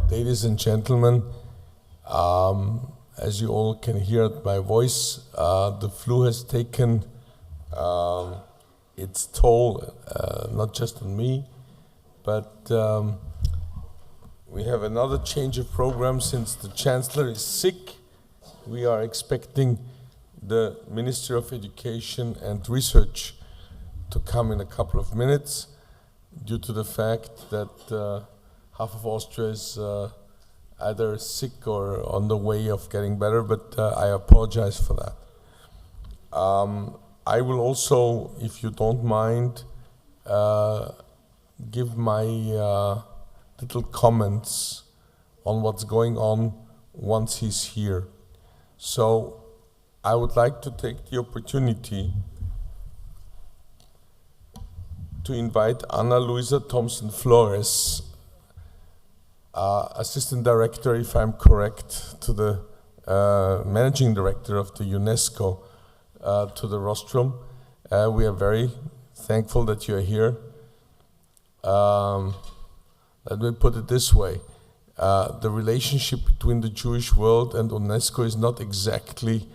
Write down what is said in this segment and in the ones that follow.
Ladies and gentlemen, as you all can hear my voice, the flu has taken its toll, not just on me, but we have another change of program since the Chancellor is sick. We are expecting the Minister of Education and Research to come in a couple of minutes due to the fact that half of Austria is either sick or on the way of getting better, but I apologize for that. I will also, if you don't mind, give my little comments on what's going on once he's here. So I would like to take the opportunity to invite Luiza Thompson Flores, Assistant Director, if I'm correct, to the Managing Director of the UNESCO, to the rostrum. We are very thankful that you're here. Let me put it this way. The relationship between the Jewish world and UNESCO is not exactly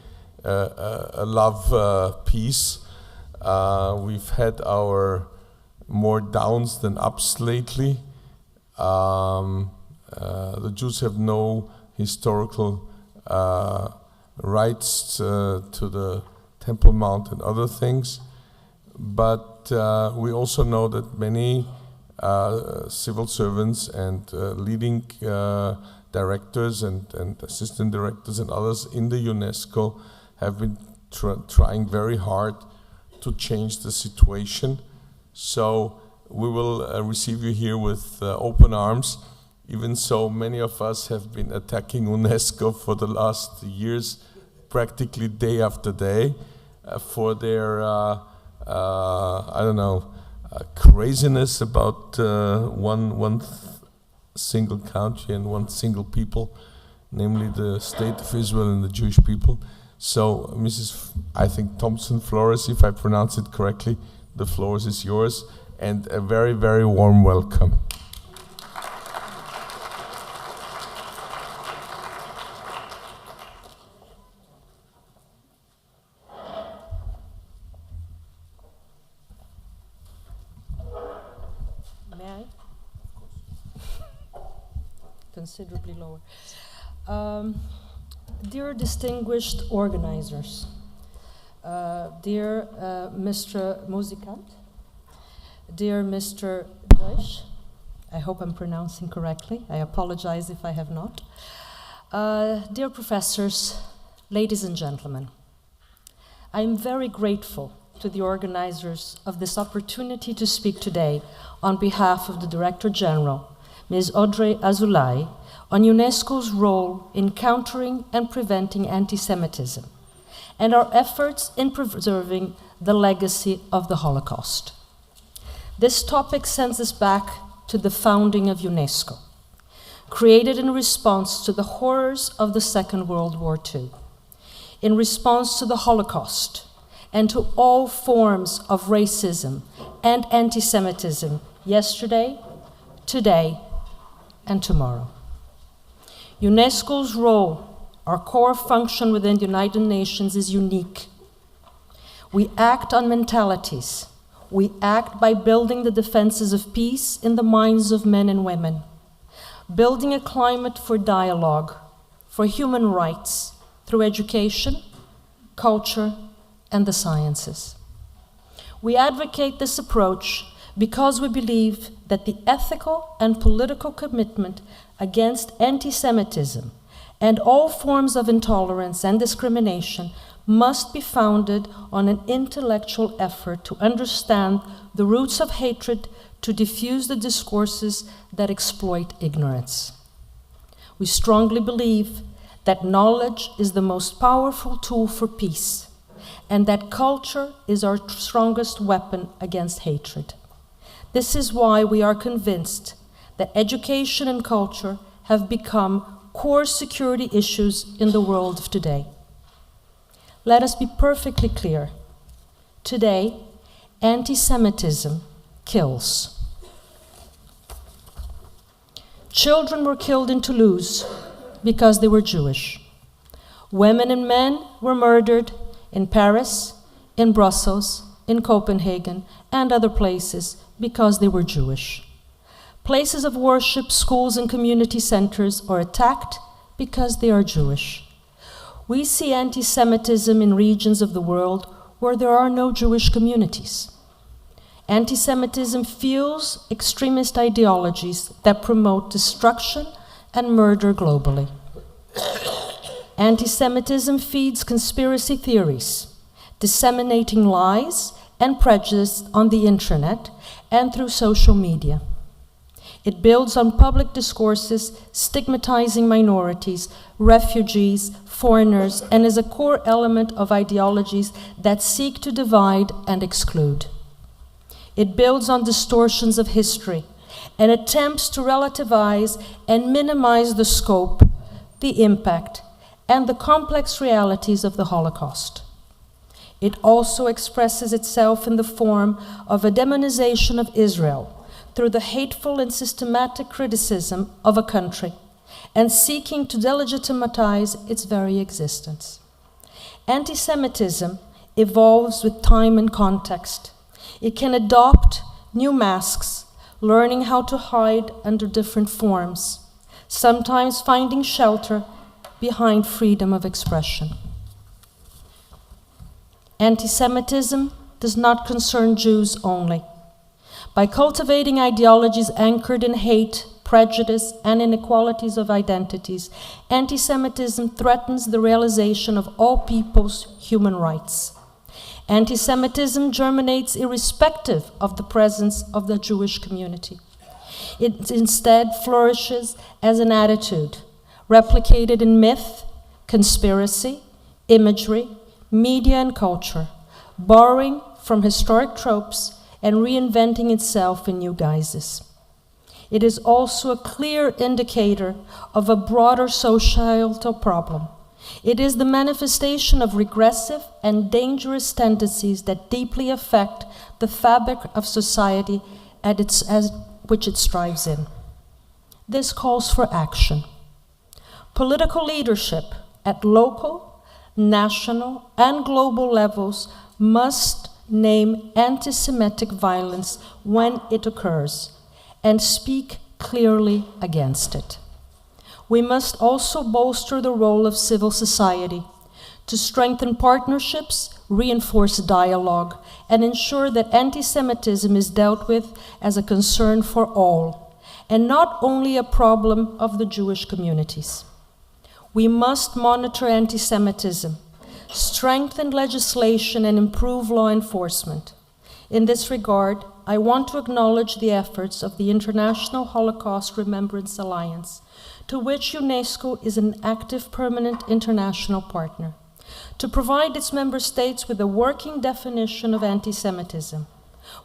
a love peace. We've had our more downs than ups lately. The Jews have no historical rights to the Temple Mount and other things, but we also know that many civil servants and leading directors and assistant directors and others in the UNESCO have been trying very hard to change the situation. So we will receive you here with open arms, even so many of us have been attacking UNESCO for the last years, practically day after day, for their, I don't know, craziness about one single country and one single people, namely the State of Israel and the Jewish people. So, Mrs. I think Thompson Flores, if I pronounce it correctly, the floor is yours, and a very, very warm welcome. May I? Considerably lower. Dear distinguished organizers, dear Mr. Muzicant, dear Mr. Deutsch, I hope I'm pronouncing correctly, I apologize if I have not. Dear professors, ladies and gentlemen, I am very grateful to the organizers of this opportunity to speak today on behalf of the Director General, Ms. Audrey Azoulay, on UNESCO's role in countering and preventing anti-Semitism and our efforts in preserving the legacy of the Holocaust. This topic sends us back to the founding of UNESCO, created in response to the horrors of the Second World War II, in response to the Holocaust, and to all forms of racism and anti-Semitism yesterday, today, and tomorrow. UNESCO's role, our core function within the United Nations, is unique. We act on mentalities. We act by building the defenses of peace in the minds of men and women, building a climate for dialogue, for human rights, through education, culture, and the sciences. We advocate this approach because we believe that the ethical and political commitment against anti-Semitism and all forms of intolerance and discrimination must be founded on an intellectual effort to understand the roots of hatred, to diffuse the discourses that exploit ignorance. We strongly believe that knowledge is the most powerful tool for peace, and that culture is our strongest weapon against hatred. This is why we are convinced that education and culture have become core security issues in the world of today. Let us be perfectly clear. Today, anti-Semitism kills. Children were killed in Toulouse because they were Jewish. Women and men were murdered in Paris, in Brussels, in Copenhagen, and other places because they were Jewish. Places of worship, schools, and community centers are attacked because they are Jewish. We see anti-Semitism in regions of the world where there are no Jewish communities. Anti-Semitism fuels extremist ideologies that promote destruction and murder globally. Anti-Semitism feeds conspiracy theories, disseminating lies and prejudice on the internet and through social media. It builds on public discourses stigmatizing minorities, refugees, foreigners, and is a core element of ideologies that seek to divide and exclude. It builds on distortions of history and attempts to relativize and minimize the scope, the impact, and the complex realities of the Holocaust. It also expresses itself in the form of a demonization of Israel through the hateful and systematic criticism of a country and seeking to delegitimize its very existence. Anti-Semitism evolves with time and context. It can adopt new masks, learning how to hide under different forms, sometimes finding shelter behind freedom of expression. Anti-Semitism does not concern Jews only. By cultivating ideologies anchored in hate, prejudice, and inequalities of identities, anti-Semitism threatens the realization of all people's human rights. Anti-Semitism germinates irrespective of the presence of the Jewish community. It instead flourishes as an attitude, replicated in myth, conspiracy, imagery, media, and culture, borrowing from historic tropes and reinventing itself in new guises. It is also a clear indicator of a broader societal problem. It is the manifestation of regressive and dangerous tendencies that deeply affect the fabric of society which it strives in. This calls for action. Political leadership at local, national, and global levels must name anti-Semitic violence when it occurs and speak clearly against it. We must also bolster the role of civil society to strengthen partnerships, reinforce dialogue, and ensure that anti-Semitism is dealt with as a concern for all, and not only a problem of the Jewish communities. We must monitor anti-Semitism, strengthen legislation, and improve law enforcement. In this regard, I want to acknowledge the efforts of the International Holocaust Remembrance Alliance, to which UNESCO is an active permanent international partner, to provide its member states with a working definition of anti-Semitism.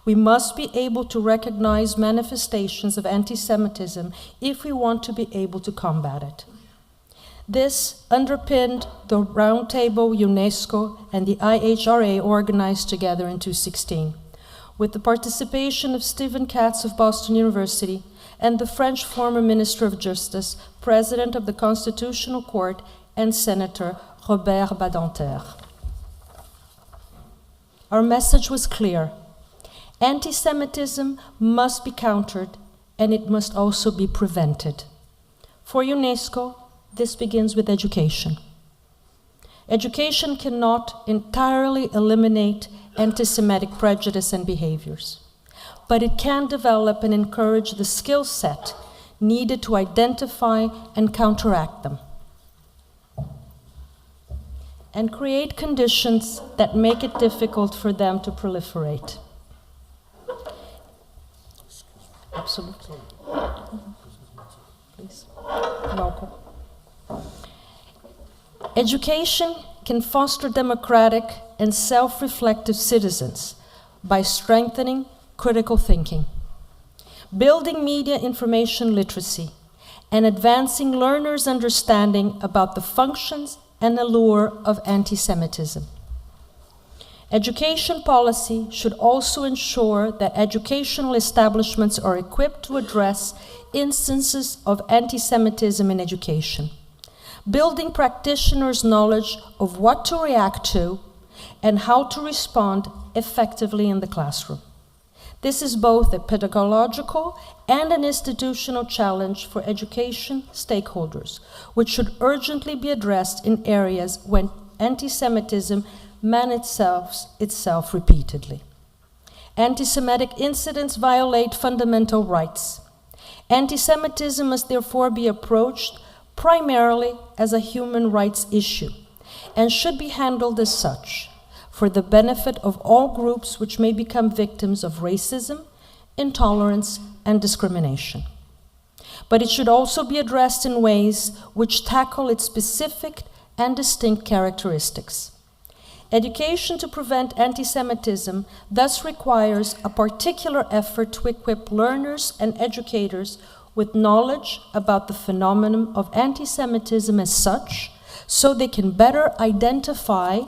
We must be able to recognize manifestations of anti-Semitism if we want to be able to combat it. This underpinned the Roundtable UNESCO and the IHRA organized together in 2016, with the participation of Stephen Katz of Boston University and the French former Minister of Justice, President of the Constitutional Court, and Senator Robert Badinter. Our message was clear. Anti-Semitism must be countered, and it must also be prevented. For UNESCO, this begins with education. Education cannot entirely eliminate anti-Semitic prejudice and behaviors, but it can develop and encourage the skill set needed to identify and counteract them, and create conditions that make it difficult for them to proliferate. Absolutely. Please. Welcome. Education can foster democratic and self-reflective citizens by strengthening critical thinking, building media information literacy, and advancing learners' understanding about the functions and allure of anti-Semitism. Education policy should also ensure that educational establishments are equipped to address instances of anti-Semitism in education, building practitioners' knowledge of what to react to and how to respond effectively in the classroom. This is both a pedagogical and an institutional challenge for education stakeholders, which should urgently be addressed in areas when anti-Semitism manifests itself repeatedly. Anti-Semitic incidents violate fundamental rights. Anti-Semitism must therefore be approached primarily as a human rights issue and should be handled as such, for the benefit of all groups which may become victims of racism, intolerance, and discrimination. But it should also be addressed in ways which tackle its specific and distinct characteristics. Education to prevent anti-Semitism thus requires a particular effort to equip learners and educators with knowledge about the phenomenon of anti-Semitism as such, so they can better identify,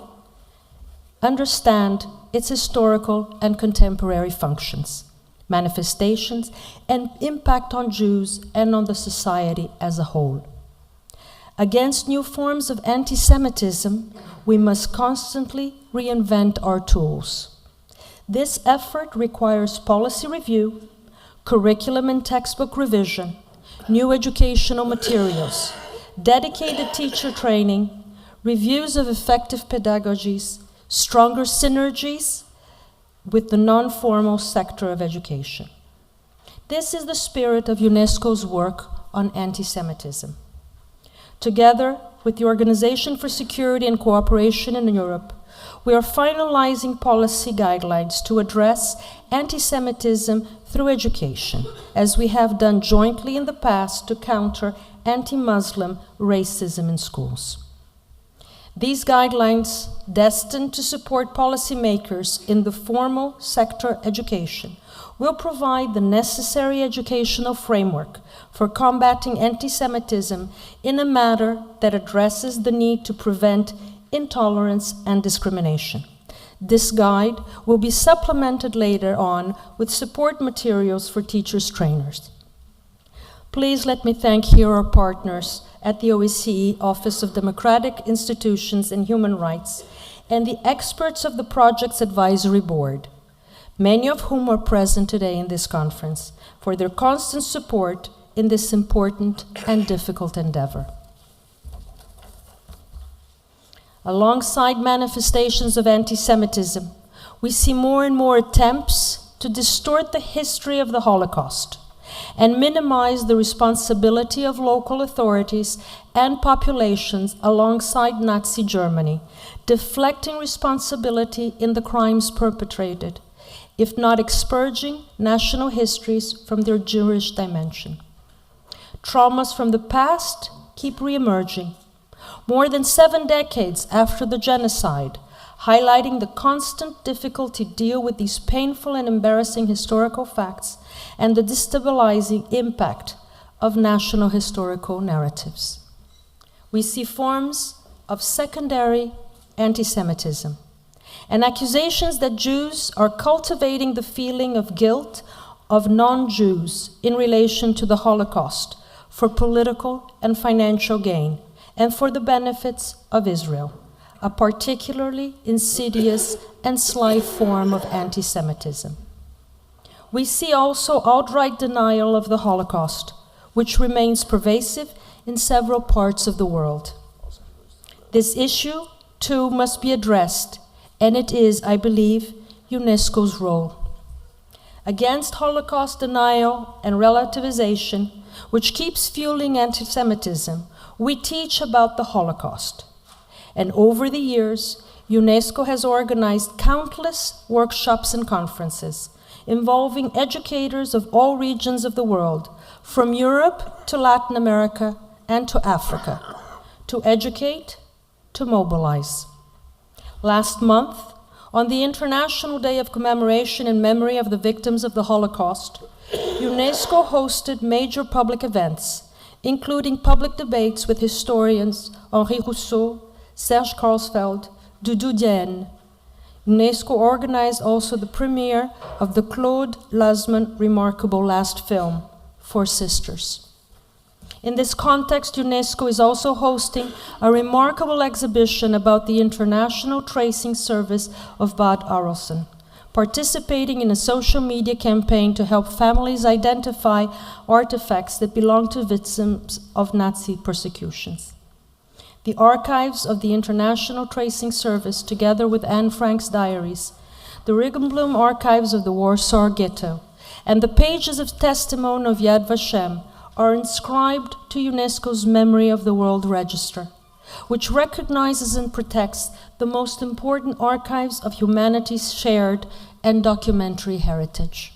understand its historical and contemporary functions, manifestations, and impact on Jews and on the society as a whole. Against new forms of anti-Semitism, we must constantly reinvent our tools. This effort requires policy review, curriculum and textbook revision, new educational materials, dedicated teacher training, reviews of effective pedagogies, stronger synergies with the non-formal sector of education. This is the spirit of UNESCO's work on anti-Semitism. Together with the Organization for Security and Cooperation in Europe, we are finalizing policy guidelines to address anti-Semitism through education, as we have done jointly in the past to counter anti-Muslim racism in schools. These guidelines, destined to support policymakers in the formal sector education, will provide the necessary educational framework for combating anti-Semitism in a manner that addresses the need to prevent intolerance and discrimination. This guide will be supplemented later on with support materials for teachers trainers. Please let me thank here our partners at the OSCE Office of Democratic Institutions and Human Rights and the experts of the Project's Advisory Board, many of whom are present today in this conference, for their constant support in this important and difficult endeavor. Alongside manifestations of anti-Semitism, we see more and more attempts to distort the history of the Holocaust and minimize the responsibility of local authorities and populations alongside Nazi Germany, deflecting responsibility in the crimes perpetrated, if not expurging national histories from their Jewish dimension. Traumas from the past keep re-emerging, more than 7 decades after the genocide, highlighting the constant difficulty to deal with these painful and embarrassing historical facts and the destabilizing impact of national historical narratives. We see forms of secondary anti-Semitism and accusations that Jews are cultivating the feeling of guilt of non-Jews in relation to the Holocaust for political and financial gain and for the benefits of Israel, a particularly insidious and sly form of anti-Semitism. We see also outright denial of the Holocaust, which remains pervasive in several parts of the world. This issue, too, must be addressed, and it is, I believe, UNESCO's role. Against Holocaust denial and relativization, which keeps fueling anti-Semitism, we teach about the Holocaust. And over the years, UNESCO has organized countless workshops and conferences involving educators of all regions of the world, from Europe to Latin America and to Africa, to educate, to mobilize. Last month, on the International Day of Commemoration in memory of the victims of the Holocaust, UNESCO hosted major public events, including public debates with historians Henri Rousseau, Serge Klarsfeld, Doudou Dienne, UNESCO organized also the premiere of the Claude Lasman remarkable last film, Four Sisters. In this context, UNESCO is also hosting a remarkable exhibition about the International Tracing Service of Bad Arolsen, participating in a social media campaign to help families identify artifacts that belong to victims of Nazi persecutions. The archives of the International Tracing Service, together with Anne Frank's diaries, the Regenblum archives of the Warsaw Ghetto, and the pages of testimony of Yad Vashem are inscribed to UNESCO's Memory of the World Register, which recognizes and protects the most important archives of humanity's shared and documentary heritage.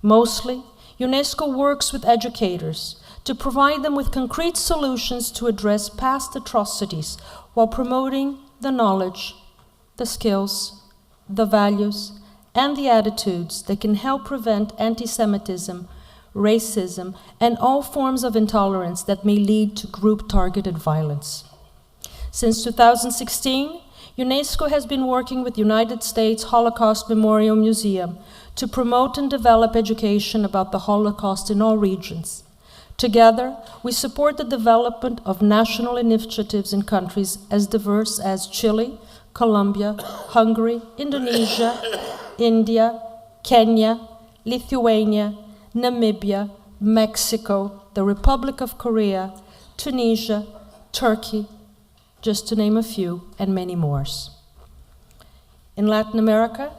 Mostly, UNESCO works with educators to provide them with concrete solutions to address past atrocities while promoting the knowledge, the skills, the values, and the attitudes that can help prevent anti-Semitism, racism, and all forms of intolerance that may lead to group-targeted violence. Since 2016, UNESCO has been working with United States Holocaust Memorial Museum to promote and develop education about the Holocaust in all regions. Together, we support the development of national initiatives in countries as diverse as Chile, Colombia, Hungary, Indonesia, India, Kenya, Lithuania, Namibia, Mexico, the Republic of Korea, Tunisia, Turkey, just to name a few, and many more. In Latin America,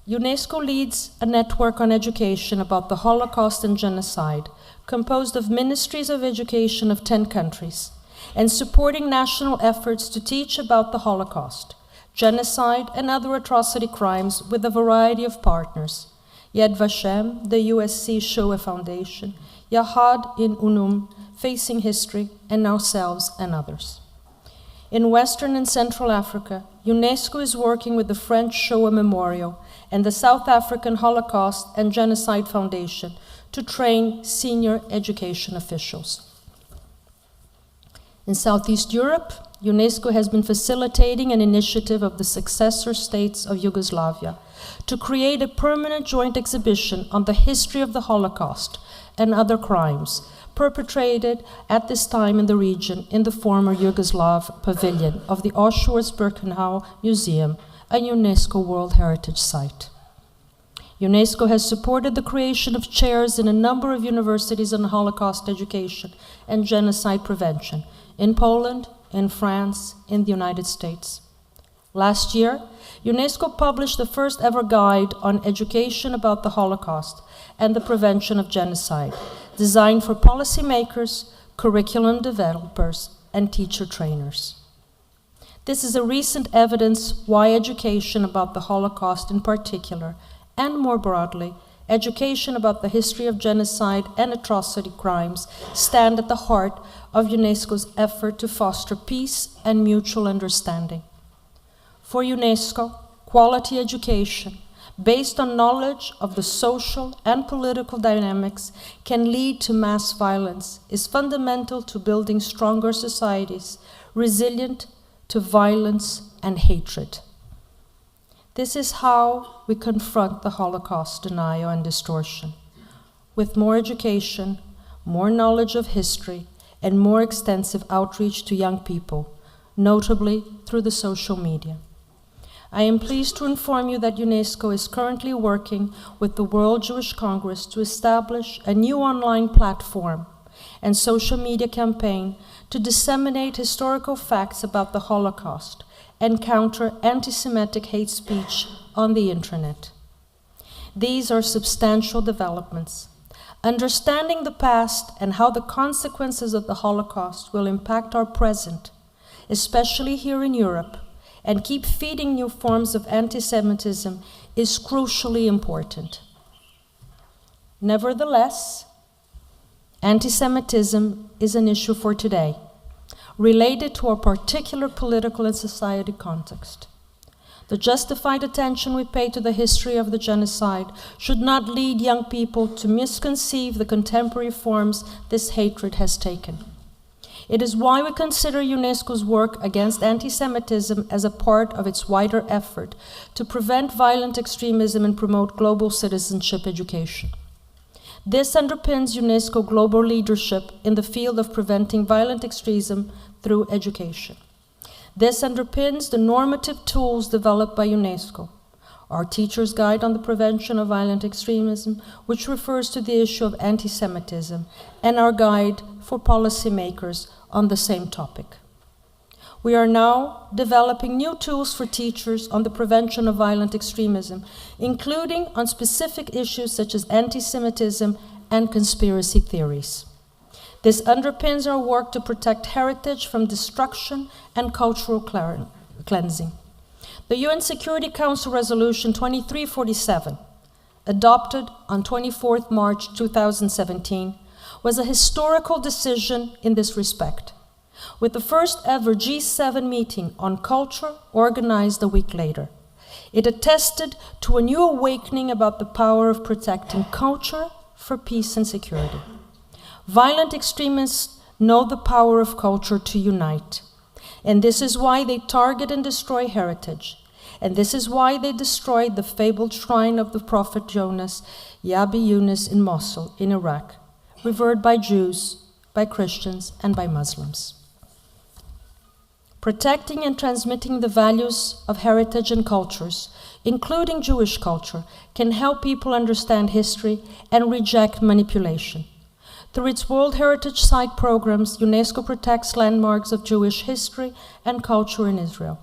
UNESCO leads a network on education about the Holocaust and genocide, composed of ministries of education of 10 countries, and supporting national efforts to teach about the Holocaust, genocide, and other atrocity crimes with a variety of partners: Yad Vashem, the USC Shoah Foundation, Yahad in Unum, Facing History, and ourselves and others. In Western and Central Africa, UNESCO is working with the French Shoah Memorial and the South African Holocaust and Genocide Foundation to train senior education officials. In Southeast Europe, UNESCO has been facilitating an initiative of the successor states of Yugoslavia to create a permanent joint exhibition on the history of the Holocaust and other crimes perpetrated at this time in the region in the former Yugoslav pavilion of the Auschwitz-Birkenau Museum, a UNESCO World Heritage Site. UNESCO has supported the creation of chairs in a number of universities on Holocaust education and genocide prevention in Poland, in France, in the United States. Last year, UNESCO published the first ever guide on education about the Holocaust and the prevention of genocide, designed for policymakers, curriculum developers, and teacher trainers. This is a recent evidence why education about the Holocaust in particular, and more broadly, education about the history of genocide and atrocity crimes stand at the heart of UNESCO's effort to foster peace and mutual understanding. For UNESCO, quality education, based on knowledge of the social and political dynamics can lead to mass violence, is fundamental to building stronger societies, resilient to violence and hatred. This is how we confront the Holocaust denial and distortion, with more education, more knowledge of history, and more extensive outreach to young people, notably through the social media. I am pleased to inform you that UNESCO is currently working with the World Jewish Congress to establish a new online platform and social media campaign to disseminate historical facts about the Holocaust and counter anti-Semitic hate speech on the internet. These are substantial developments. Understanding the past and how the consequences of the Holocaust will impact our present, especially here in Europe, and keep feeding new forms of anti-Semitism is crucially important. Nevertheless, anti-Semitism is an issue for today, related to a particular political and society context. The justified attention we pay to the history of the genocide should not lead young people to misconceive the contemporary forms this hatred has taken. It is why we consider UNESCO's work against anti-Semitism as a part of its wider effort to prevent violent extremism and promote global citizenship education. This underpins UNESCO global leadership in the field of preventing violent extremism through education. This underpins the normative tools developed by UNESCO. Our Teacher's Guide on the Prevention of Violent Extremism, which refers to the issue of anti-Semitism, and our Guide for Policymakers on the same topic. We are now developing new tools for teachers on the prevention of violent extremism, including on specific issues such as anti-Semitism and conspiracy theories. This underpins our work to protect heritage from destruction and cultural cleansing. The UN Security Council Resolution 2347, adopted on 24 March 2017, was a historical decision in this respect, with the first ever G7 meeting on culture organized a week later. It attested to a new awakening about the power of protecting culture for peace and security. Violent extremists know the power of culture to unite. And this is why they target and destroy heritage. And this is why they destroyed the fabled shrine of the prophet Jonas, Yabi Yunus in Mosul, in Iraq, revered by Jews, by Christians, and by Muslims. Protecting and transmitting the values of heritage and cultures, including Jewish culture, can help people understand history and reject manipulation. Through its World Heritage Site programs, UNESCO protects landmarks of Jewish history and culture in Israel.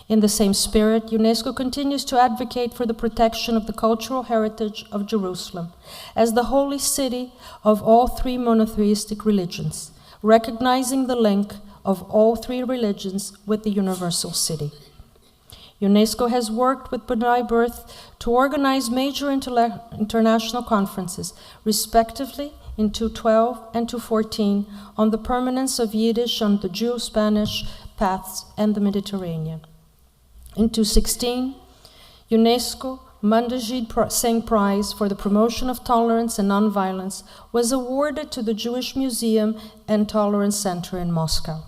In the same spirit, UNESCO continues to advocate for the protection of the cultural heritage of Jerusalem as the holy city of all three monotheistic religions, recognizing the link of all three religions with the universal city. UNESCO has worked with B'nai B'rith to organize major international conferences, respectively in 2012 and 2014, on the permanence of Yiddish on the Jew-Spanish paths and the Mediterranean. In 2016, UNESCO Mandajid Singh Prize for the Promotion of Tolerance and Nonviolence was awarded to the Jewish Museum and Tolerance Center in Moscow.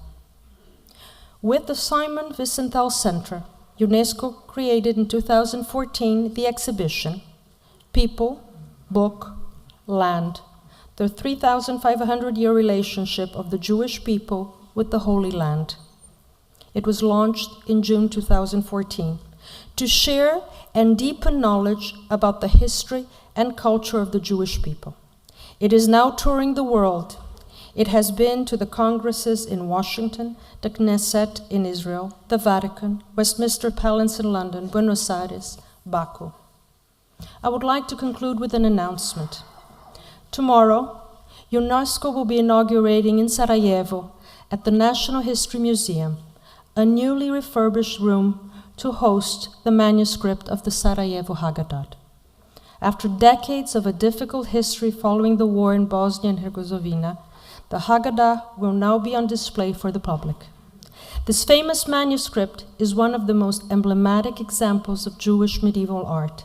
With the Simon Wiesenthal Center, UNESCO created in 2014 the exhibition People, Book, Land, the 3,500-year relationship of the Jewish people with the Holy Land. It was launched in June 2014 to share and deepen knowledge about the history and culture of the Jewish people. It is now touring the world. It has been to the congresses in Washington, the Knesset in Israel, the Vatican, Westminster Palace in London, Buenos Aires, Baku. I would like to conclude with an announcement. Tomorrow, UNESCO will be inaugurating in Sarajevo, at the National History Museum, a newly refurbished room to host the manuscript of the Sarajevo Haggadah. After decades of a difficult history following the war in Bosnia and Herzegovina, the Haggadah will now be on display for the public. This famous manuscript is one of the most emblematic examples of Jewish medieval art,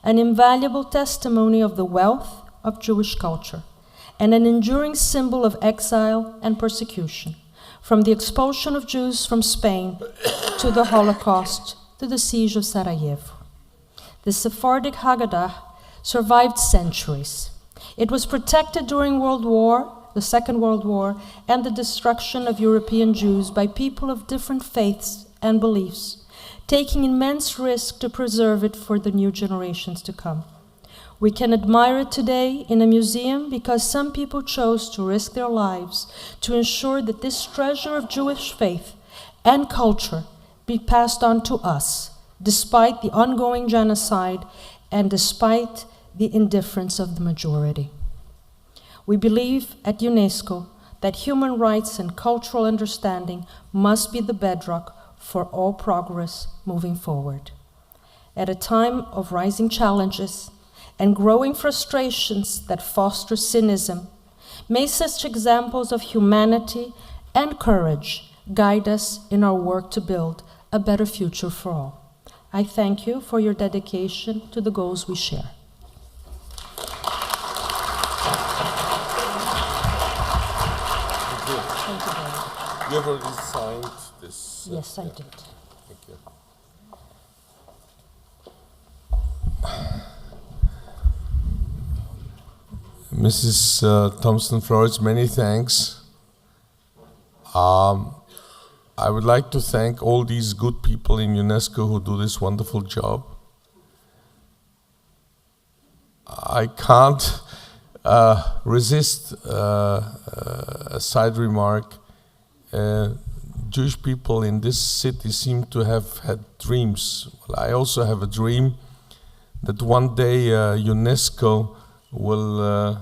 an invaluable testimony of the wealth of Jewish culture, and an enduring symbol of exile and persecution, from the expulsion of Jews from Spain to the Holocaust to the siege of Sarajevo. The Sephardic Haggadah survived centuries. It was protected during the Second World War, and the destruction of European Jews by people of different faiths and beliefs, taking immense risk to preserve it for the new generations to come. We can admire it today in a museum because some people chose to risk their lives to ensure that this treasure of Jewish faith and culture be passed on to us, despite the ongoing genocide and despite the indifference of the majority. We believe at UNESCO that human rights and cultural understanding must be the bedrock for all progress moving forward. At a time of rising challenges and growing frustrations that foster cynicism, may such examples of humanity and courage guide us in our work to build a better future for all. I thank you for your dedication to the goals we share. Thank you very much. You have already signed this. Yes, I did. Thank you. Mrs. Thompson Flores, many thanks. I would like to thank all these good people in UNESCO who do this wonderful job. I can't resist a side remark. Jewish people in this city seem to have had dreams. Well, I also have a dream that one day UNESCO will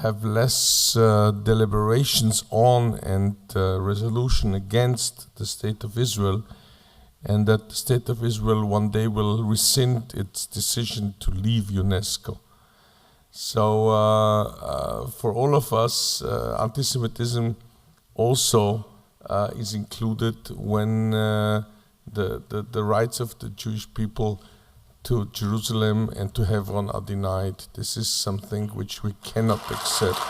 have less deliberations on and resolution against the State of Israel, and that the State of Israel one day will rescind its decision to leave UNESCO. So for all of us, anti-Semitism also is included when the rights of the Jewish people to Jerusalem and to Hebron are denied. This is something which we cannot accept.